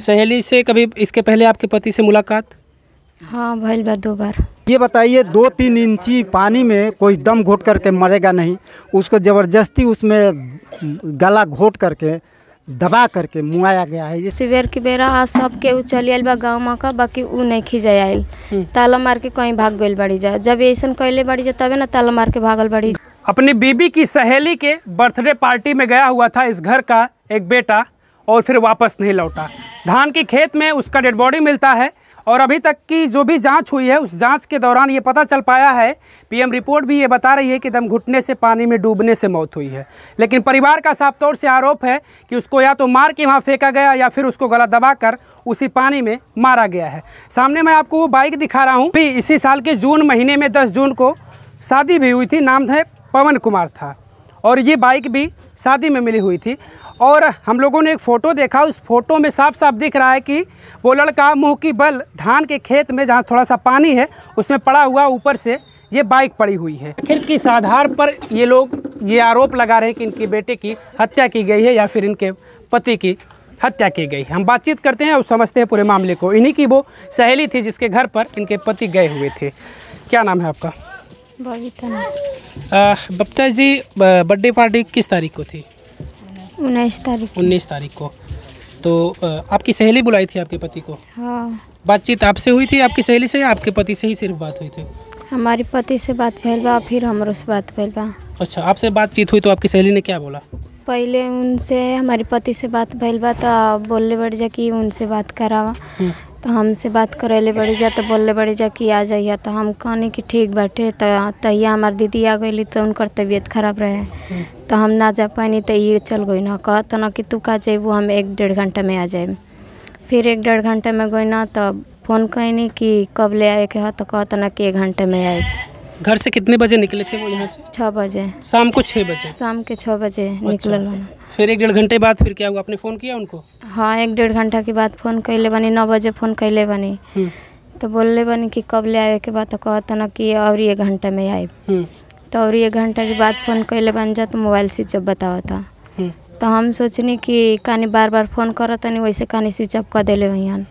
सहेली से कभी इसके पहले आपके पति से मुलाकात? हाँ भइल बा 2 बार। ये बताइए 2-3 इंची पानी में कोई दम घोट करके मरेगा नहीं, उसको ज़बरदस्ती उसमें गला घोट करके दबा करके मुआया गया है। सवेर की बेरा आज सब के चली आयल बा गाँव में का, बाकी उ नहीं खिंचाई आयल, ताला मार के कहीं भाग गई बड़ी जा। जब ऐसा कैले बड़ी जा तबे ना ताला मार के भागल बड़ी। अपनी बीबी की सहेली के बर्थडे पार्टी में गया हुआ था इस घर का एक बेटा और फिर वापस नहीं लौटा। धान के खेत में उसका डेड बॉडी मिलता है और अभी तक की जो भी जांच हुई है उस जांच के दौरान ये पता चल पाया है, पीएम रिपोर्ट भी ये बता रही है कि दम घुटने से पानी में डूबने से मौत हुई है। लेकिन परिवार का साफ तौर से आरोप है कि उसको या तो मार के वहाँ फेंका गया या फिर उसको गला दबाकर उसी पानी में मारा गया है। सामने मैं आपको वो बाइक दिखा रहा हूँ। इसी साल के जून महीने में 10 जून को शादी भी हुई थी, नाम है पवन कुमार था और ये बाइक भी शादी में मिली हुई थी। और हम लोगों ने एक फ़ोटो देखा, उस फोटो में साफ साफ दिख रहा है कि वो लड़का मुंह की बल धान के खेत में जहाँ थोड़ा सा पानी है उसमें पड़ा हुआ, ऊपर से ये बाइक पड़ी हुई है। आखिर किस आधार पर ये लोग ये आरोप लगा रहे हैं कि इनके बेटे की हत्या की गई है या फिर इनके पति की हत्या की गई है। हम बातचीत करते हैं और समझते हैं पूरे मामले को। इन्हीं की वो सहेली थी जिसके घर पर इनके पति गए हुए थे। क्या नाम है आपका? बबीता जी, बर्थडे पार्टी किस तारीख को थी? 19 तारीख। 19 तारीख को। तो आपकी सहेली बुलाई थी आपके पति को? हाँ। बातचीत आपसे हुई थी आपकी सहेली से या आपके पति से ही सिर्फ बात हुई थी? हमारे पति से बात भइल बा, फिर हमरो से बात भइल बा। अच्छा, आपसे बातचीत हुई तो आपकी सहेली ने क्या बोला? पहले उनसे हमारे पति से बात भइल बा तो बोलले बड़ी जा कि उनसे बात करावा, तो हमसे बात करैले बड़ी जा तो बोलले बड़ी जा कि आ जाइए। तो हम कहनी कि ठीक बाटे। तो तहिया हमार दीदी आ गई तो उनकर तबीयत खराब रहे तो हम ना जा पानी, तो ये चल गई ना, कहता ना कि तू का जेबू, हम 1-1.5 घंटा में आ जाए। फिर 1-1.5 घंटे में गई ना तो फ़ोन कैनी कि कब ले आए के है, तो कहता ना कि 1 घंटे में आए। घर से कितने बजे निकले थे वो यहाँ से? 6 बजे। शाम को 6 बजे? शाम के 6 बजे निकल। फिर 1-1.5 घंटे बाद फिर क्या हुआ? आपने फ़ोन किया उनको? हाँ, 1-1.5 घंटा के बाद फ़ोन कैले बनी, 9 बजे फ़ोन कैले बनी तो बोलले बनी कि कब ले आए के बाद, तो कहता ना कि और 1 घंटे में आए। तो और 1 घंटा के बाद फ़ोन कैले बन जा तो मोबाइल स्विच ऑफ बतावा था। तो हम सोचनी कि कहानी बार बार फ़ोन करत नहीं, वैसे कहानी स्विच ऑफ कर देले वहीं।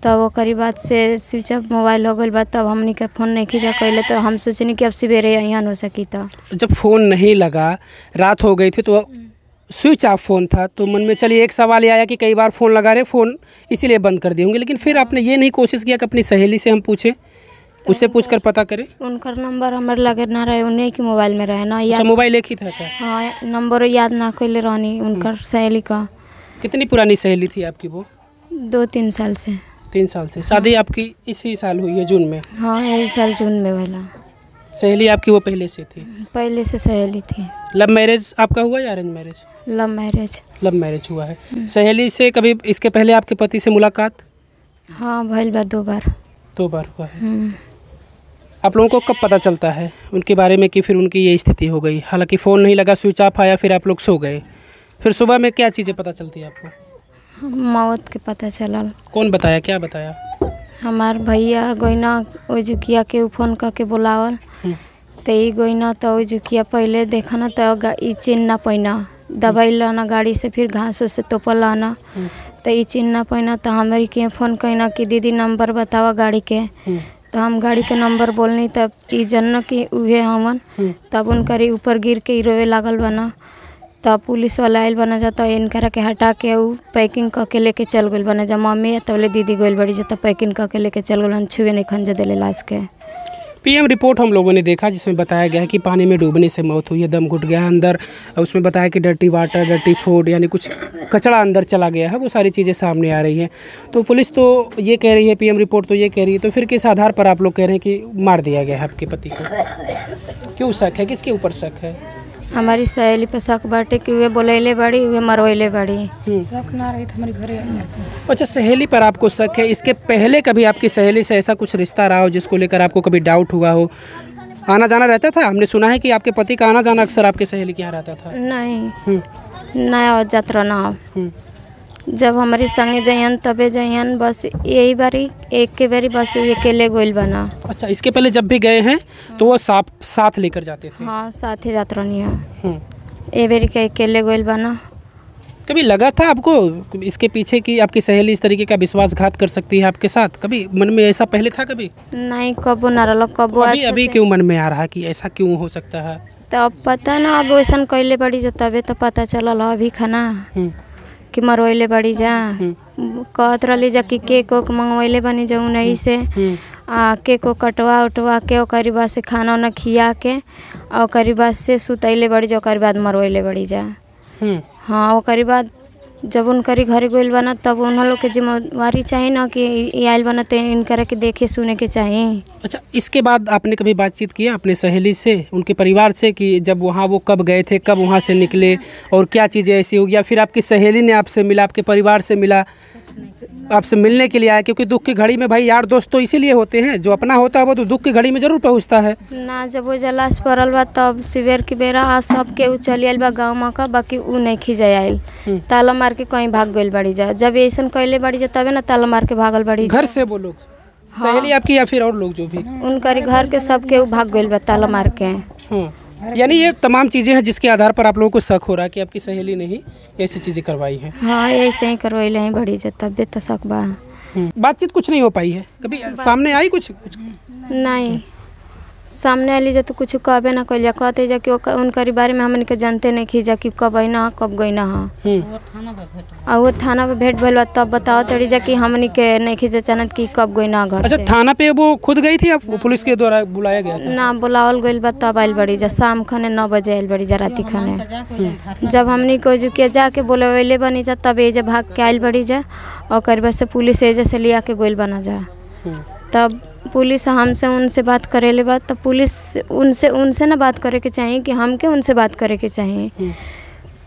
तब ओकरी बाद से स्विच ऑफ मोबाइल हो गई। तब हमनी के फ़ोन नहीं खींचा कैले, तो हम सोचनी कि अब सवेरे यहाँ हो सकी। तो जब फ़ोन नहीं लगा, रात हो गई थी तो स्विच ऑफ फ़ोन था, तो मन में चलिए एक सवाल ये आया कि कई बार फ़ोन लगा रहे फ़ोन इसीलिए बंद कर दिए होंगे। लेकिन फिर आपने ये नहीं कोशिश किया कि अपनी सहेली से हम पूछें, उससे पूछ कर पता करें? उनका नंबर हमारे लगे ना रहे, उन्हीं के मोबाइल में रहे ना। या मोबाइल एक ही था क्या? हाँ, नंबर याद ना कैले रहनी उनकर सहेली का। कितनी पुरानी सहेली थी आपकी वो? 2-3 साल से। 3 साल से। शादी आपकी इसी साल हुई है जून में? हाँ, यही साल जून में वाला। सहेली आपकी वो पहले से थी? पहले से सहेली थी। लव मैरिज आपका हुआ या arrange marriage? Love marriage. Love marriage हुआ है। सहेली से कभी इसके पहले आपके पति से मुलाकात? हाँ भइल बा 2 बार। 2 बार हुआ है। आप लोगों को कब पता चलता है उनके बारे में कि फिर उनकी ये स्थिति हो गई? हालांकि फ़ोन नहीं लगा, स्विच ऑफ आया, फिर आप लोग सो गए, फिर सुबह में क्या चीज़ें पता चलती है आपको? मौत के पता चलल। कौन बताया, क्या बताया? हमार भैया गोइना ओ जुकिया के फ़ोन करके बुलावल, तो ई गोइना तो ओ जुकिया पहले देखा ना तो ई चिन्ह ना पैना, दवाई लाना गाड़ी से, फिर घास से तोपल लाना, तो ई चिन्ह ना पैना। तो हमारी के फ़ोन कहना कि दीदी नंबर बतावा गाड़ी के। तो हम गाड़ी के नंबर बोलनी, तब ई जन कि उहे हमन। तब उनकर ऊपर गिर के रोए लागल बना। तब पुलिस वाला आयल बना जाता, इनकरा के हटा के ऊ पैकिंग करके लेके चल गई बना जा। मम्मी तबले दीदी गई बड़ी जा, तब पैकिंग करके लेके चल गई, छुए नहीं खंजा दिले लाश के। पीएम रिपोर्ट हम लोगों ने देखा जिसमें बताया गया है कि पानी में डूबने से मौत हुई है, दम घुट गया अंदर। उसमें बताया कि डर्टी वाटर, डर्टी फूड, यानी कुछ कचरा अंदर चला गया है, वो सारी चीज़ें सामने आ रही हैं। तो पुलिस तो ये कह रही है, पीएम रिपोर्ट तो ये कह रही है, तो फिर किस आधार पर आप लोग कह रहे हैं कि मार दिया गया है आपके पति को? क्यों शक है, किसके ऊपर शक है? हमारी सहेली पे शक बाटे कि वे बोलैले बड़ी, वे मरवैले बड़ी। शक ना रही हमारे घरे। अच्छा, सहेली पर आपको शक है। इसके पहले कभी आपकी सहेली से ऐसा कुछ रिश्ता रहा हो जिसको लेकर आपको कभी डाउट हुआ हो? आना जाना रहता था? हमने सुना है कि आपके पति का आना जाना अक्सर आपके सहेली के यहाँ रहता था। नहीं, नया यात्रा ना। जब हमारे संगे जयन तबे जयन, बस यही बारी एक के बारी बस अकेले गोइल बना। अच्छा, इसके पहले जब भी गए हैं तो वो साथ लेकर जाते थे? हाँ, साथ ही यात्रा नहीं है। ये बारी के अकेले गोइल बना। कभी लगा था आपको इसके पीछे कि आपकी सहेली इस तरीके का विश्वासघात कर सकती है आपके साथ? कभी मन में ऐसा पहले था कभी? नहीं कबो ना रहा कबो। अभी क्यों मन में आ रहा कि ऐसा क्यों हो सकता है? तो अब पता ना, अब वैसा कैले बड़ी जा तबे तो पता चलल अभी खाना कि मरवैले बड़ी जा। कहत रही जा कि केक ओक मंगवैले बनी जा नहीं से केक को कटवा उटवा के ओकरी बाद से खाना उना खिया के और ओकरी बाद से सुतैले बड़ी जा, ओकरी बाद मरवैले बड़ी जा। हाँ ओकरी बाद जब उनकरी घर गइल बना तब उन लोग के जिम्मेवारी चाहिए ना कि आयल बना तो इनकर के देखे सुने के चाहिए। अच्छा, इसके बाद आपने कभी बातचीत किया अपने सहेली से, उनके परिवार से कि जब वहाँ वो कब गए थे, कब वहाँ से निकले और क्या चीज़ें ऐसी होगी? या फिर आपकी सहेली ने आपसे मिला, आपके परिवार से मिला, आपसे मिलने के लिए आया? क्योंकि दुख की घड़ी में भाई यार दोस्त तो इसीलिए होते हैं, जो अपना होता है वो तो दुख की घड़ी में जरूर पहुँचता है ना। जब वो जलास पड़ल बा तब सवेर के बेरा आ सब के चली आयल बा गाँव में का, बाकी उ नहीं खिंचाई आयल, ताला मार के कहीं भाग गइल बड़ी जा। जब ऐसा कैले बड़ी जा तबे ना ताला मार के भागल बड़ी जा। घर से वो लोग सहेली आपकी या फिर और लोग जो भी? उनकर घर के सब के भाग गइल बा ताला मार के। यानी ये तमाम चीज़ें हैं जिसके आधार पर आप लोगों को शक हो रहा है कि आपकी सहेली ने ही ऐसी चीज़ें करवाई हैं। हाँ ऐसे ही करवाइले हैं बड़ी जा तबे तो शक बा। बातचीत कुछ नहीं हो पाई है? कभी सामने आई कुछ? नहीं सामने आली जा तो कुछ कहबे ना कैल जा। कहते जा कि उनकर बारे में हमन के जानते नहीं खी जा कि कब अना कब गई ना। और वो थाना पे भेंट भइल तब बताओ तड़ी जा कि हमन के नहीं खी जा जानत कि कब गई ना घर। अच्छा, थाना पे वो खुद गई थी? आप पुलिस के द्वारा बुलाया गया था? ना बुलावल गइल बा तब आयल बड़ी जा, शाम खाने 9 बजे आयल बड़ी जा, राती खाने। जब हमनी को जो के जाके बोलवैले बनी जा तब एजे भाग के आयल बड़ी जा और करबे से पुलिस एजे से लिया के गोइल बना जा। तब पुलिस हमसे उनसे बात करेले बात, तो पुलिस उनसे ना बात करे के चाहिए कि हमके उनसे बात करे के चाहिए।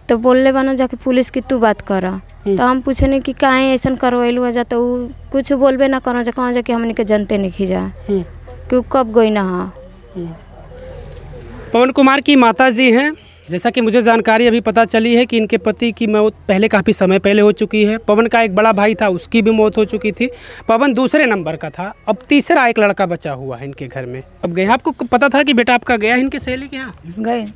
तो बोलले बना जाके पुलिस की तू बात करा। तो हम पूछने कि काहे ऐसा करवैलू जा, तो कुछ बोलबे ना करो जा, कहाँ जाके हमने के जनते नहीं खींचा कि कब गई ना। पवन कुमार की माता जी हैं। जैसा कि मुझे जानकारी अभी पता चली है कि इनके पति की मौत पहले काफ़ी समय पहले हो चुकी है। पवन का एक बड़ा भाई था, उसकी भी मौत हो चुकी थी। पवन दूसरे नंबर का था, अब तीसरा एक लड़का बचा हुआ है इनके घर में। अब गए, आपको पता था कि बेटा आपका गया इनके सहेली के यहाँ? गए।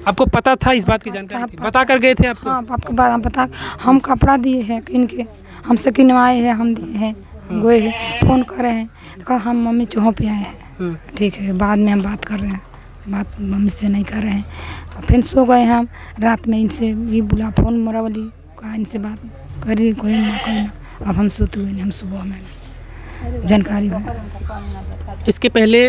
आपको पता था, इस बात की जानकारी थी? बता कर गए थे आपको? हाँ आपको बात पता। हम कपड़ा दिए हैं इनके, हमसे किनवाए हैं, हम दिए हैं, गए हैं, फ़ोन करे हैं तो कहा हम मम्मी चौहों पे आए हैं। ठीक है, बाद में हम बात कर रहे हैं, बात मम्मी से नहीं कर रहे हैं। फिर सो गए हम, रात में इनसे भी बुला फ़ोन मोरावली कहा, इनसे बात करी कोई ना। अब हम सोते हुए हम सुबह में जानकारी हुआ। इसके पहले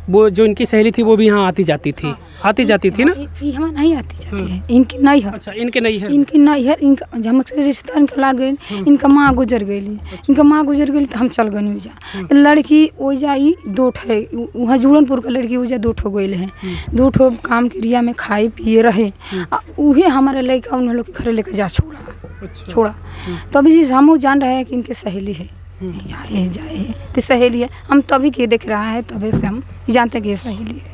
वो जो इनकी सहेली थी वो भी यहाँ आती जाती थी? हाँ। आती जाती थी ना? ये हमारे नहीं आती जाती है, इनकी नहीं है। अच्छा, इनके नहीं है? इनकी नहीं है। इनका हमसे रिश्ता इनका लाग गई, इनका माँ गुजर गई। इनका माँ गुजर गई तो हम चल गए ओजा। तो लड़की ओजा ही 2 ठो वहाँ जूरनपुर का लड़की ओजा 2 ठो गई है। 2 ठो काम क्रिया में खाए पिए रहे, उहे हमारे लड़का उन लोग के घर लेकर जा छोड़ा। तो अभी हम जान रहे हैं कि इनके सहेली है, आए जाए तो सहेली है। हम तभी के देख रहा है, तभी से हम जानते कि सहेली है।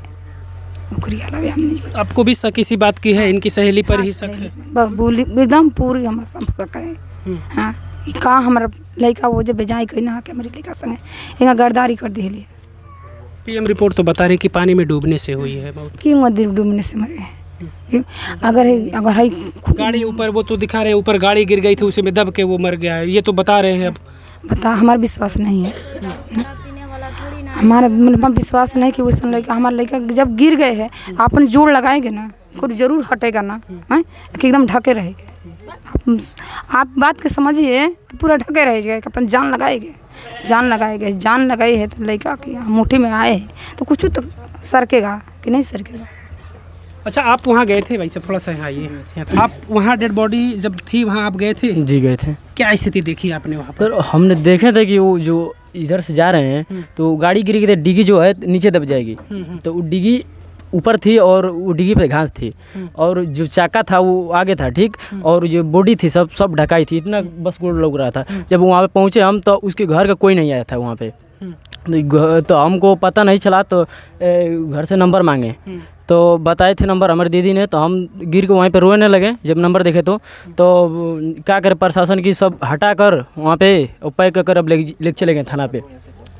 नौकरी वाला भी हम नहीं। आपको भी शक इसी बात की है, इनकी सहेली पर ही शक है? बोली एकदम पूरी हमारा सब शक है। हाँ कहाँ हमारा लड़का वो जब बेजाई कही ना कि हमारे लड़का संगे यहाँ गर्दारी कर दी। पीएम रिपोर्ट तो बता रही कि पानी में डूबने से हुई है मौत। क्यों डूबने से मरे हैं? अगर है गाड़ी ऊपर वो तो दिखा रहे, ऊपर गाड़ी गिर गई थी, उसी में दब के वो मर गया है, ये तो बता रहे हैं। अब बता, हमारा विश्वास नहीं है, हमारा मतलब विश्वास नहीं कि वैसा लड़का हमारा लड़का जब गिर गए हैं अपन जोड़ लगाएंगे ना, कुछ जरूर हटेगा ना, है कि एकदम ढके रहेंगे। आप बात के समझिए, पूरा ढके रहेगा, अपन जान लगाएंगे। जान लगाई है तो लड़का की मुट्ठी में आए हैं तो कुछ तो सरकेगा कि नहीं सरकेगा। अच्छा, आप वहाँ गए थे भाई साहब, थोड़ा सा आइए। आप वहाँ डेड बॉडी जब थी वहाँ आप गए थे? जी गए थे। क्या स्थिति देखी आपने वहाँ पर? तो हमने देखे थे कि वो जो इधर से जा रहे हैं तो गाड़ी गिरी थी, डिग्गी जो है नीचे दब जाएगी, तो वो डिग्गी ऊपर थी और वो डिग्गी पे घास थी और जो चाका था वो आगे था, ठीक, और जो बॉडी थी सब ढकाई थी, इतना बस गोल लग रहा था। जब वहाँ पे पहुँचे हम तो उसके घर का कोई नहीं आया था वहाँ पे, तो हमको पता नहीं चला, तो घर से नंबर मांगे तो बताए थे नंबर हमारी दीदी ने, तो हम गिर के वहीं पे रोने लगे जब नंबर देखे तो क्या करे, प्रशासन की सब हटा कर वहाँ पे पैक कर अब ले चले गए थाना पे।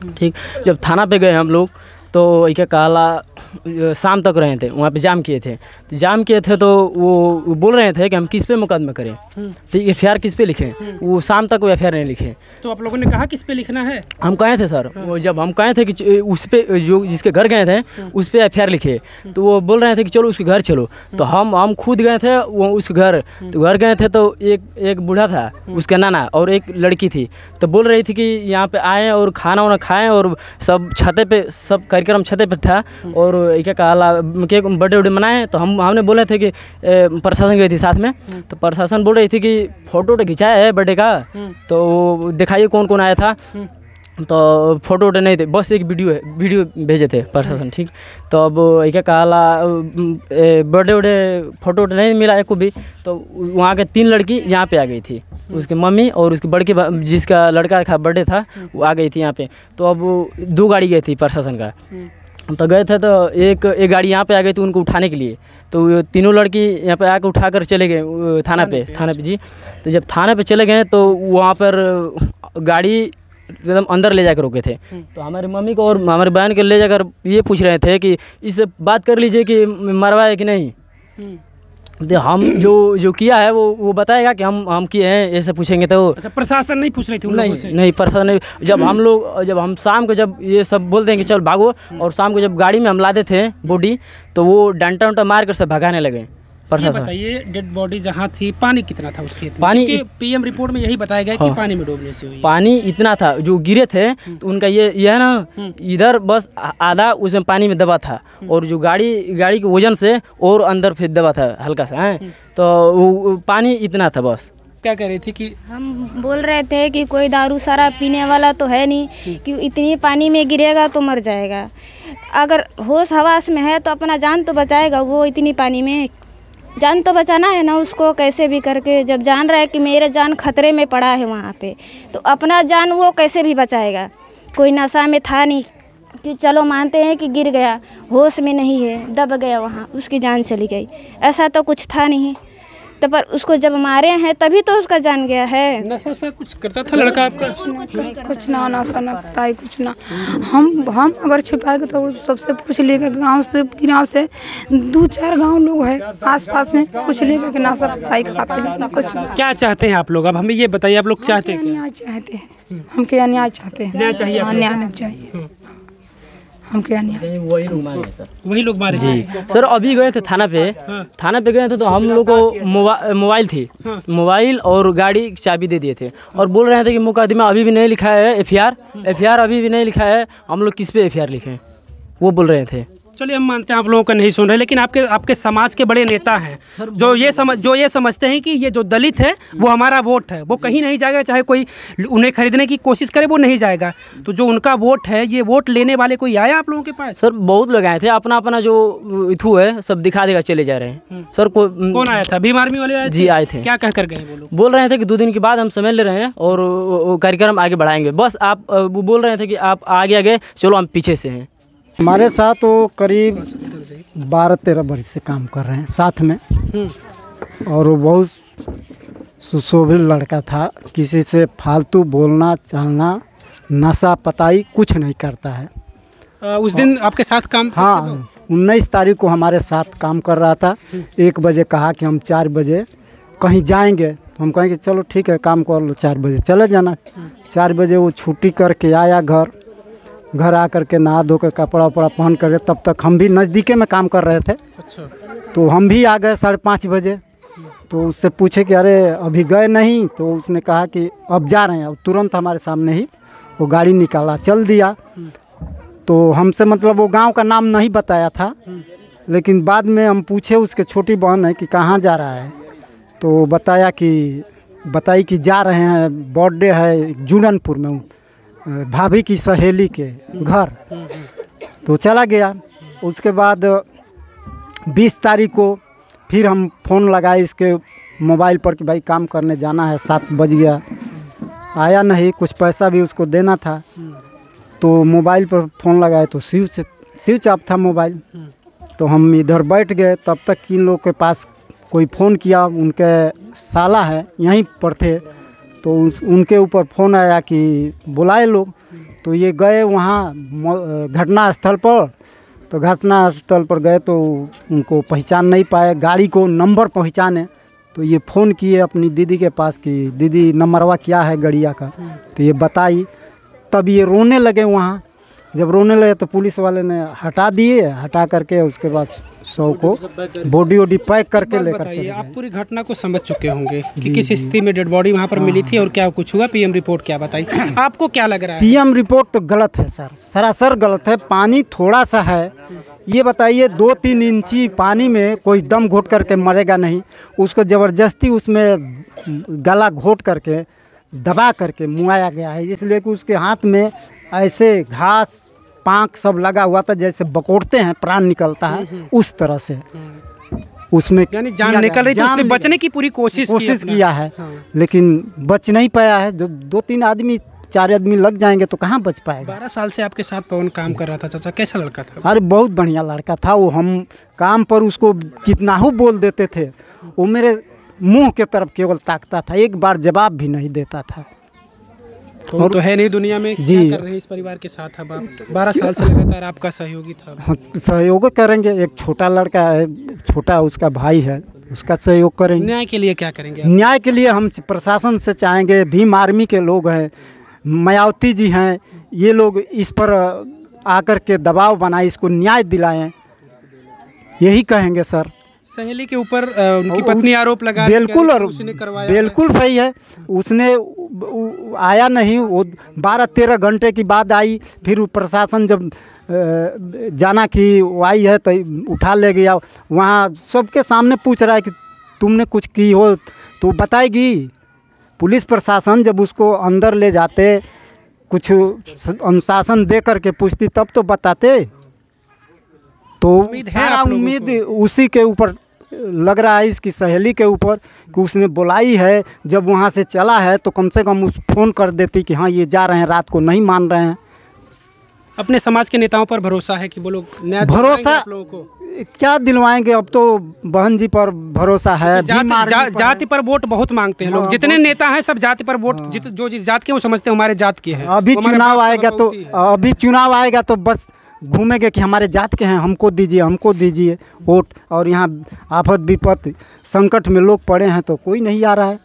ठीक, जब थाना पे गए हम लोग तो क्या कहला शाम तक रहे थे वहाँ पे, जाम किए थे। तो जाम किए थे तो वो बोल रहे थे कि हम किस पे मुकदमा करें, तो FIR किस पे लिखें। वो शाम तक वो FIR नहीं लिखे। तो आप लोगों ने कहा किस पे लिखना है? हम कहे थे सर, वो जब हम कहे थे कि उस पे जो जिसके घर गए थे उस पे FIR लिखे, तो वो बोल रहे थे कि चलो उसके घर चलो। तो हम खुद गए थे वो उसके घर। तो घर गए थे तो एक बूढ़ा था, उसका नाना, और एक लड़की थी। तो बोल रही थी कि यहाँ पे आएँ और खाना वाना खाएँ, और सब छते पे, सब कार्यक्रम छते पे था, और क्या कहला केक बर्थडे उर्डे मनाएं। तो हमने बोले थे कि प्रशासन गई थी साथ में। तो प्रशासन बोल रही थी कि फ़ोटो तो खिंचाया है बर्थडे का, तो दिखाइए कौन कौन आया था। तो फोटो वोटो नहीं थे, बस एक वीडियो भेजे थे प्रशासन, ठीक। तो अब क्या कहला बर्थडे उडे फोटो वोटो नहीं मिला एक को भी। तो वहाँ के 3 लड़की यहाँ पे आ गई थी, उसकी मम्मी और उसकी बड़की जिसका लड़का का बर्थडे था वो आ गई थी यहाँ पे। तो अब 2 गाड़ी गई थी प्रशासन का। तो गए थे तो एक गाड़ी यहाँ पे आ गई थी उनको उठाने के लिए। तो तीनों लड़की यहाँ पे आकर उठा कर चले गए थाना पे जी। तो जब थाना पे चले गए तो वहाँ पर गाड़ी एकदम अंदर ले जाकर रोके थे। तो हमारी मम्मी को और हमारे बहन को ले जाकर ये पूछ रहे थे कि इससे बात कर लीजिए कि मरवाए कि नहीं। तो हम जो किया है वो बताएगा कि हम किए हैं, ऐसे पूछेंगे तो। अच्छा, प्रशासन नहीं पूछ रही थी उन लोगों से? नहीं प्रशासन नहीं। जब हम शाम को जब ये सब बोलते हैं कि चल भागो, और शाम को जब गाड़ी में हम लाते थे बॉडी, तो वो डंटा उंटा मार कर सब भगाने लगे प्रशासन। बताइए, डेड बॉडी जहाँ थी पानी कितना था उस खेत में? पानी PM रिपोर्ट में यही बताया गया कि पानी में डूबने से हुई। पानी इतना था, जो गिरे थे तो उनका ये है ना, इधर बस आधा उसमें पानी में दबा था, और जो गाड़ी के वजन से और अंदर फिर दबा था हल्का सा है। तो वो पानी इतना था बस। क्या कह रही थी कि हम बोल रहे थे कि कोई दारू शराब पीने वाला तो है नहीं कि इतनी पानी में गिरेगा तो मर जाएगा। अगर होश हवास में है तो अपना जान तो बचाएगा, वो इतनी पानी में जान तो बचाना है ना उसको, कैसे भी करके। जब जान रहा है कि मेरा जान खतरे में पड़ा है वहाँ पे, तो अपना जान वो कैसे भी बचाएगा। कोई नशा में था नहीं कि चलो मानते हैं कि गिर गया, होश में नहीं है, दब गया वहाँ, उसकी जान चली गई, ऐसा तो कुछ था नहीं। तो पर उसको जब मारे हैं तभी तो उसका जान गया है। नशा वशा कुछ करता था लड़का आपका? कुछ ना नशा ना पता है कुछ ना। हम अगर छुपाएंगे तो सबसे पूछ लेगा, गांव से 2-4 गांव लोग हैं आसपास में, पूछ लेगा कि नशा पताई खाते हैं ना कुछ। क्या चाहते हैं आप लोग? अब हमें ये बताइए, आप लोग चाहते हैं? न्याय चाहते हैं हम, क्या न्याय चाहते हैं? न्याय चाहिए, न्याय चाहिए हम, क्या न्याय। वही लोग मारे जी सर। अभी गए थे थाना पे गए थे, तो हम लोग को मोबाइल थी, मोबाइल और गाड़ी की चाबी दे दिए थे, और बोल रहे थे कि मुकदमा अभी भी नहीं लिखा है, FIR अभी भी नहीं लिखा है, हम लोग किस पे FIR लिखें, वो बोल रहे थे। चलिए, हम मानते हैं आप लोगों का नहीं सुन रहे, लेकिन आपके समाज के बड़े नेता हैं जो ये समझते हैं कि ये जो दलित है वो हमारा वोट है, वो कहीं नहीं जाएगा, चाहे कोई उन्हें खरीदने की कोशिश करे वो नहीं जाएगा। तो जो उनका वोट है, ये वोट लेने वाले कोई आया आप लोगों के पास? सर बहुत लोग आए थे, अपना जो इथू है सब दिखा देगा चले जा रहे हैं सर। कौन आया था? भीम आर्मी वाले आए थे? जी आए थे। क्या कह कर गए वो लोग? बोल रहे थे कि 2 दिन के बाद हम समय ले रहे हैं और कार्यक्रम आगे बढ़ाएंगे, बस आप वो बोल रहे थे कि आप आगे चलो, हम पीछे से हैं। हमारे साथ वो करीब 12-13 वर्ष से काम कर रहे हैं साथ में, और वो बहुत सुशोभित लड़का था, किसी से फालतू बोलना चालना, नशा पताई कुछ नहीं करता है। उस दिन आपके साथ काम? हाँ, 19 तारीख को हमारे साथ काम कर रहा था। 1 बजे कहा कि हम 4 बजे कहीं जाएंगे, तो हम कहें कि चलो ठीक है, काम कर लो, 4 बजे चले जाना। 4 बजे वो छुट्टी करके आया घर आकर के नहा धो के कपड़ा वपड़ा पहन कर, तब तक हम भी नज़दीके में काम कर रहे थे। अच्छा। तो हम भी आ गए 5:30 बजे। तो उससे पूछे कि अरे अभी गए नहीं? तो उसने कहा कि अब जा रहे हैं। अब तुरंत हमारे सामने ही वो गाड़ी निकाला, चल दिया। तो हमसे मतलब वो गांव का नाम नहीं बताया था, लेकिन बाद में हम पूछे, उसके छोटी बहन है, कि कहाँ जा रहा है? तो बताई कि जा रहे हैं, बर्थडे है जूडनपुर में, भाभी की सहेली के घर। तो चला गया। उसके बाद 20 तारीख को फिर हम फ़ोन लगाए इसके मोबाइल पर कि भाई काम करने जाना है, 7 बज गया। आया नहीं, कुछ पैसा भी उसको देना था। तो मोबाइल पर फ़ोन लगाए तो स्विच ऑफ था मोबाइल। तो हम इधर बैठ गए, तब तक इन लोग के पास कोई फ़ोन किया, उनके साला है यहीं पर थे, तो उनके ऊपर फ़ोन आया कि बुलाए लोग। तो ये गए वहाँ घटना स्थल पर। तो घटना स्थल पर गए तो उनको पहचान नहीं पाए, गाड़ी को नंबर पहचाने तो ये फ़ोन किए अपनी दीदी के पास कि दीदी नंबरवा क्या है गड़िया का। तो ये बताई, तब ये रोने लगे वहाँ। जब रोने लगे तो पुलिस वाले ने हटा दिए, हटा करके उसके बाद 100 को बॉडी वॉडी पैक करके लेकर चले गए। आप पूरी घटना को समझ चुके होंगे कि किस स्थिति में डेड बॉडी वहाँ पर मिली थी और क्या कुछ हुआ। पीएम रिपोर्ट क्या बताई, आपको क्या लग रहा है? पीएम रिपोर्ट तो गलत है सर, सरासर गलत है। पानी थोड़ा सा है, ये बताइए 2-3 इंची पानी में कोई दम घोट करके मरेगा नहीं। उसको ज़बरदस्ती उसमें गला घोट करके दबा करके मुआया गया है, इसलिए कि उसके हाथ में ऐसे घास पांक सब लगा हुआ था, जैसे बकोड़ते हैं प्राण निकलता है उस तरह से उसमें यानी जान निकल रही थी। उसने बचने की पूरी कोशिश किया है। लेकिन बच नहीं पाया है। जो 2-3 आदमी 4 आदमी लग जाएंगे तो कहाँ बच पाएगा। 12 साल से आपके साथ पवन काम कर रहा था चाचा, कैसा लड़का था? अरे बहुत बढ़िया लड़का था वो। हम काम पर उसको कितना ही बोल देते थे, वो मेरे मुंह के तरफ केवल ताकता था, एक बार जवाब भी नहीं देता था। और तो है नहीं दुनिया में। जी, क्या कर रहे हैं इस परिवार के साथ अब आप? 12 साल से लगातार आपका सहयोगी था। हम सहयोग करेंगे। एक छोटा लड़का है, छोटा उसका भाई है, उसका सहयोग करेंगे। न्याय के लिए क्या करेंगे? न्याय के लिए हम प्रशासन से चाहेंगे, भीम आर्मी के लोग हैं, मायावती जी हैं, ये लोग इस पर आकर के दबाव बनाए, इसको न्याय दिलाएं, यही कहेंगे सर। सहेली के ऊपर उनकी पत्नी आरोप लगा रही है, बिल्कुल, और उसने करवाया बिल्कुल सही है। उसने आया नहीं, वो 12-13 घंटे की बाद आई। फिर प्रशासन जब जाना कि वो आई है तो उठा ले गया। वहाँ सबके सामने पूछ रहा है कि तुमने कुछ की हो तो बताएगी। पुलिस प्रशासन जब उसको अंदर ले जाते, कुछ अनुशासन दे करके पूछती तब तो बताते। तो सारा उम्मीद उसी के ऊपर लग रहा है, इसकी सहेली के ऊपर, कि उसने बुलाई है। जब वहाँ से चला है तो कम से कम उस फ़ोन कर देती कि हाँ ये जा रहे हैं, रात को नहीं मान रहे हैं। अपने समाज के नेताओं पर भरोसा है कि वो लोग न्याय भरोसा आप लोगों को क्या दिलवाएंगे? अब तो बहन जी पर भरोसा है। जाति पर वोट बहुत मांगते हैं लोग। जितने नेता हैं सब जाति पर वोट, जो जिस जात के वो समझते हैं हमारे जात के हैं। अभी चुनाव आएगा तो बस घूमेंगे कि हमारे जात के हैं, हमको दीजिए वोट। और यहाँ आफत विपत संकट में लोग पड़े हैं तो कोई नहीं आ रहा है।